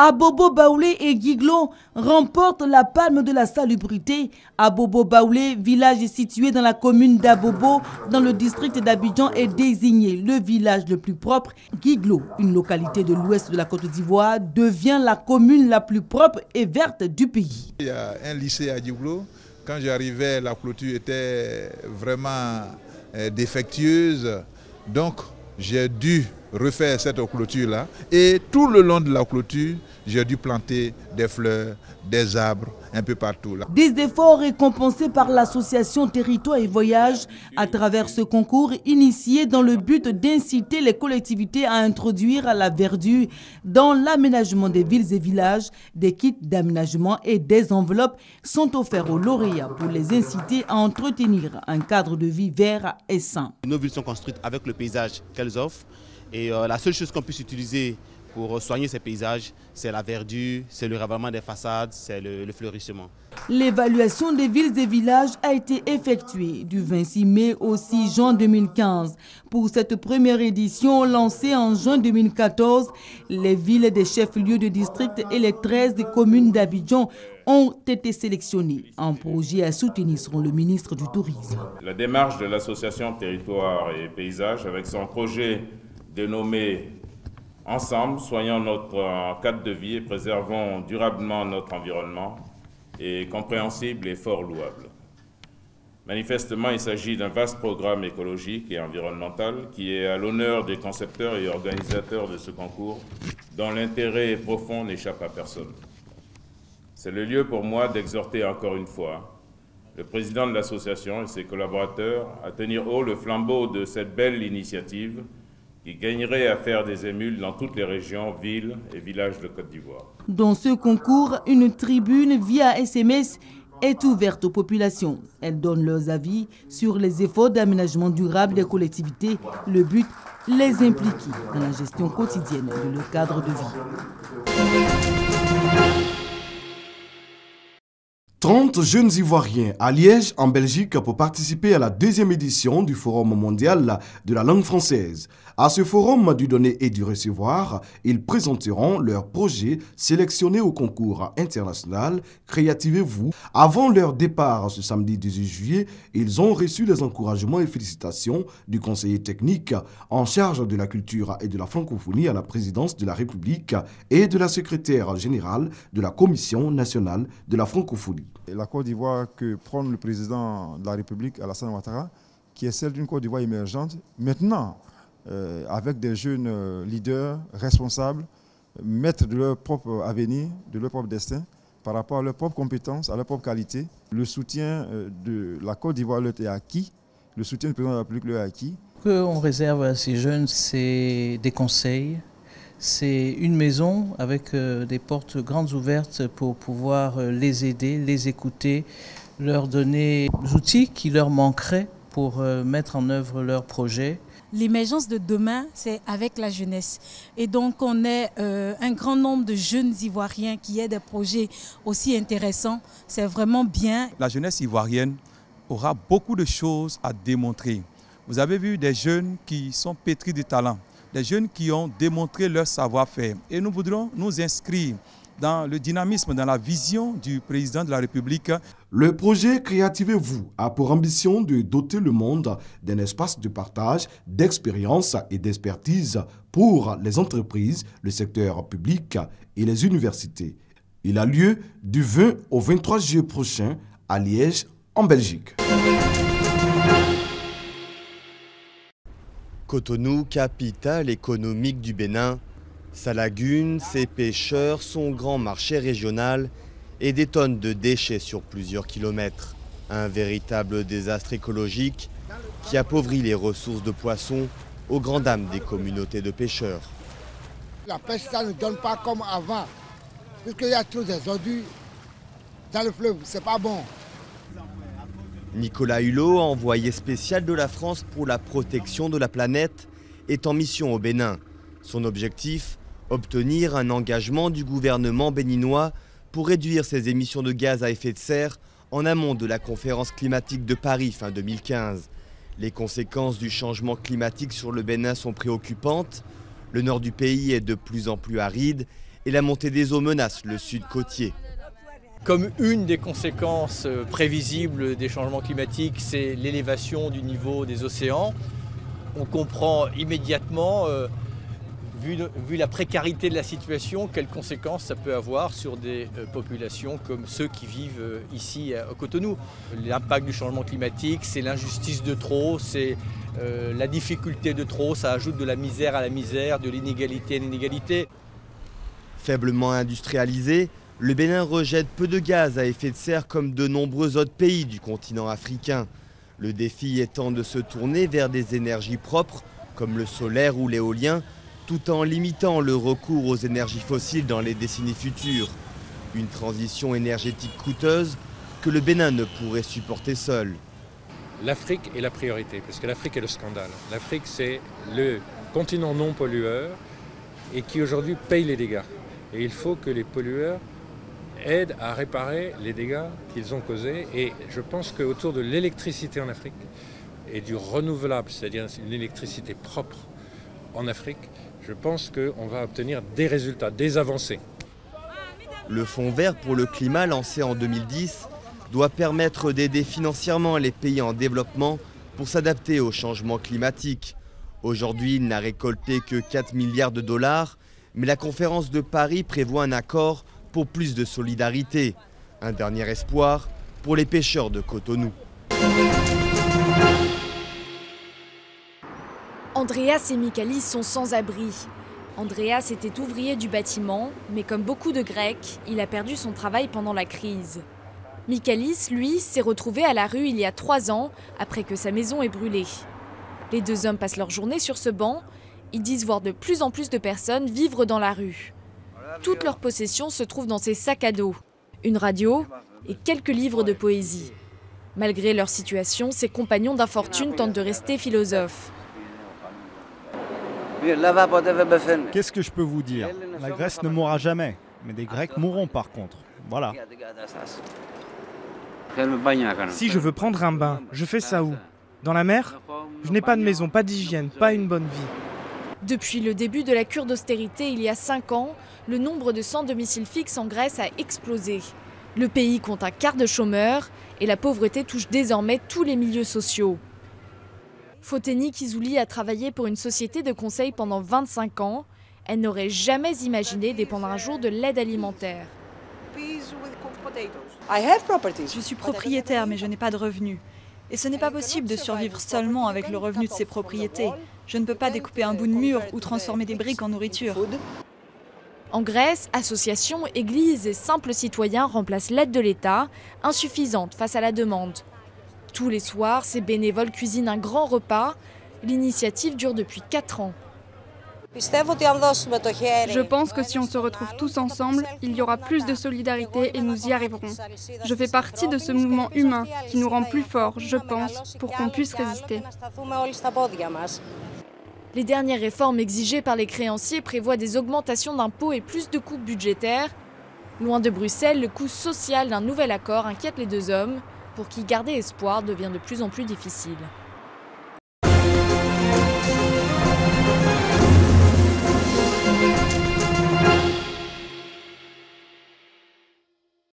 Abobo Baoulé et Guiglo remportent la palme de la salubrité. Abobo Baoulé, village situé dans la commune d'Abobo, dans le district d'Abidjan, est désigné le village le plus propre. Guiglo, une localité de l'ouest de la Côte d'Ivoire, devient la commune la plus propre et verte du pays. Il y a un lycée à Guiglo. Quand j'arrivais, la clôture était vraiment défectueuse. Donc, j'ai dû refaire cette clôture-là. Et tout le long de la clôture, j'ai dû planter des fleurs, des arbres, un peu partout là. Des efforts récompensés par l'association Territoire et Voyage à travers ce concours initié dans le but d'inciter les collectivités à introduire la verdure dans l'aménagement des villes et villages. Des kits d'aménagement et des enveloppes sont offerts aux lauréats pour les inciter à entretenir un cadre de vie vert et sain. Nos villes sont construites avec le paysage qu'elles offrent et la seule chose qu'on puisse utiliser pour soigner ces paysages, c'est la verdure, c'est le ravalement des façades, c'est le fleurissement. L'évaluation des villes et villages a été effectuée du 26 mai au 6 juin 2015. Pour cette première édition lancée en juin 2014, les villes des chefs-lieux de district et les 13 communes d'Abidjan ont été sélectionnées. Un projet à soutenir selon le ministre du Tourisme. La démarche de l'association Territoire et Paysage avec son projet dénommé Ensemble, soignons notre cadre de vie et préservons durablement notre environnement est compréhensible et fort louable. Manifestement, il s'agit d'un vaste programme écologique et environnemental qui est à l'honneur des concepteurs et organisateurs de ce concours, dont l'intérêt profond n'échappe à personne. C'est le lieu pour moi d'exhorter encore une fois le président de l'association et ses collaborateurs à tenir haut le flambeau de cette belle initiative qui gagnerait à faire des émules dans toutes les régions, villes et villages de Côte d'Ivoire. Dans ce concours, une tribune via SMS est ouverte aux populations. Elles donnent leurs avis sur les efforts d'aménagement durable des collectivités. Le but, les impliquer dans la gestion quotidienne de leur cadre de vie. 30 jeunes Ivoiriens à Liège, en Belgique, pour participer à la 2e édition du Forum mondial de la langue française. À ce forum du donner et du recevoir, ils présenteront leurs projets sélectionnés au concours international Créativez-vous. Avant leur départ ce samedi 18 juillet, ils ont reçu les encouragements et félicitations du conseiller technique en charge de la culture et de la francophonie à la présidence de la République et de la secrétaire générale de la Commission nationale de la francophonie. La Côte d'Ivoire que prône le président de la République, Alassane Ouattara, qui est celle d'une Côte d'Ivoire émergente, maintenant, avec des jeunes leaders responsables, maîtres de leur propre avenir, de leur propre destin, par rapport à leurs propres compétences, à leurs propres qualités. Le soutien de la Côte d'Ivoire leur est acquis, le soutien du président de la République leur est acquis. Ce qu'on réserve à ces jeunes, c'est des conseils. C'est une maison avec des portes grandes ouvertes pour pouvoir les aider, les écouter, leur donner des outils qui leur manqueraient pour mettre en œuvre leurs projets. L'émergence de demain, c'est avec la jeunesse. Et donc, on est un grand nombre de jeunes Ivoiriens qui aient des projets aussi intéressants. C'est vraiment bien. La jeunesse ivoirienne aura beaucoup de choses à démontrer. Vous avez vu des jeunes qui sont pétris de talent, des jeunes qui ont démontré leur savoir-faire. Et nous voudrons nous inscrire dans le dynamisme, dans la vision du président de la République. Le projet Créativez-vous a pour ambition de doter le monde d'un espace de partage, d'expérience et d'expertise pour les entreprises, le secteur public et les universités. Il a lieu du 20 au 23 juillet prochain à Liège, en Belgique. Cotonou, capitale économique du Bénin, sa lagune, ses pêcheurs, son grand marché régional et des tonnes de déchets sur plusieurs kilomètres. Un véritable désastre écologique qui appauvrit les ressources de poissons aux grandes dames des communautés de pêcheurs. La pêche, ça ne donne pas comme avant, puisqu'il y a trop des ordures dans le fleuve, c'est pas bon. Nicolas Hulot, envoyé spécial de la France pour la protection de la planète, est en mission au Bénin. Son objectif, obtenir un engagement du gouvernement béninois pour réduire ses émissions de gaz à effet de serre en amont de la conférence climatique de Paris fin 2015. Les conséquences du changement climatique sur le Bénin sont préoccupantes. Le nord du pays est de plus en plus aride et la montée des eaux menace le sud côtier. Comme une des conséquences prévisibles des changements climatiques, c'est l'élévation du niveau des océans. On comprend immédiatement, vu la précarité de la situation, quelles conséquences ça peut avoir sur des populations comme ceux qui vivent ici à Cotonou. L'impact du changement climatique, c'est l'injustice de trop, c'est la difficulté de trop, ça ajoute de la misère à la misère, de l'inégalité à l'inégalité. Faiblement industrialisé, le Bénin rejette peu de gaz à effet de serre comme de nombreux autres pays du continent africain. Le défi étant de se tourner vers des énergies propres, comme le solaire ou l'éolien, tout en limitant le recours aux énergies fossiles dans les décennies futures. Une transition énergétique coûteuse que le Bénin ne pourrait supporter seul. L'Afrique est la priorité, parce que l'Afrique est le scandale. L'Afrique, c'est le continent non pollueur et qui aujourd'hui paye les dégâts. Et il faut que les pollueurs aident à réparer les dégâts qu'ils ont causés. Et je pense qu'autour de l'électricité en Afrique et du renouvelable, c'est-à-dire une électricité propre en Afrique, je pense qu'on va obtenir des résultats, des avancées. Le Fonds vert pour le climat, lancé en 2010, doit permettre d'aider financièrement les pays en développement pour s'adapter au changement climatique. Aujourd'hui, il n'a récolté que 4 milliards de dollars, mais la conférence de Paris prévoit un accord pour plus de solidarité. Un dernier espoir pour les pêcheurs de Cotonou. Andreas et Michalis sont sans abri. Andreas était ouvrier du bâtiment, mais comme beaucoup de Grecs, il a perdu son travail pendant la crise. Michalis, lui, s'est retrouvé à la rue il y a 3 ans, après que sa maison ait brûlé. Les deux hommes passent leur journée sur ce banc. Ils disent voir de plus en plus de personnes vivre dans la rue. Toutes leurs possessions se trouvent dans ces sacs à dos. Une radio et quelques livres de poésie. Malgré leur situation, ses compagnons d'infortune tentent de rester philosophes. Qu'est-ce que je peux vous dire? La Grèce ne mourra jamais, mais des Grecs mourront par contre. Voilà. Si je veux prendre un bain, je fais ça où? Dans la mer? Je n'ai pas de maison, pas d'hygiène, pas une bonne vie. Depuis le début de la cure d'austérité il y a 5 ans, le nombre de sans domicile fixe en Grèce a explosé. Le pays compte un quart de chômeurs et la pauvreté touche désormais tous les milieux sociaux. Foteni Kizouli a travaillé pour une société de conseil pendant 25 ans. Elle n'aurait jamais imaginé dépendre un jour de l'aide alimentaire. Je suis propriétaire, mais je n'ai pas de revenus. Et ce n'est pas possible de survivre seulement avec le revenu de ces propriétés. Je ne peux pas découper un bout de mur ou transformer des briques en nourriture. En Grèce, associations, églises et simples citoyens remplacent l'aide de l'État, insuffisante face à la demande. Tous les soirs, ces bénévoles cuisinent un grand repas. L'initiative dure depuis 4 ans. Je pense que si on se retrouve tous ensemble, il y aura plus de solidarité et nous y arriverons. Je fais partie de ce mouvement humain qui nous rend plus forts, je pense, pour qu'on puisse résister. Les dernières réformes exigées par les créanciers prévoient des augmentations d'impôts et plus de coupes budgétaires. Loin de Bruxelles, le coût social d'un nouvel accord inquiète les deux hommes, pour qui garder espoir devient de plus en plus difficile.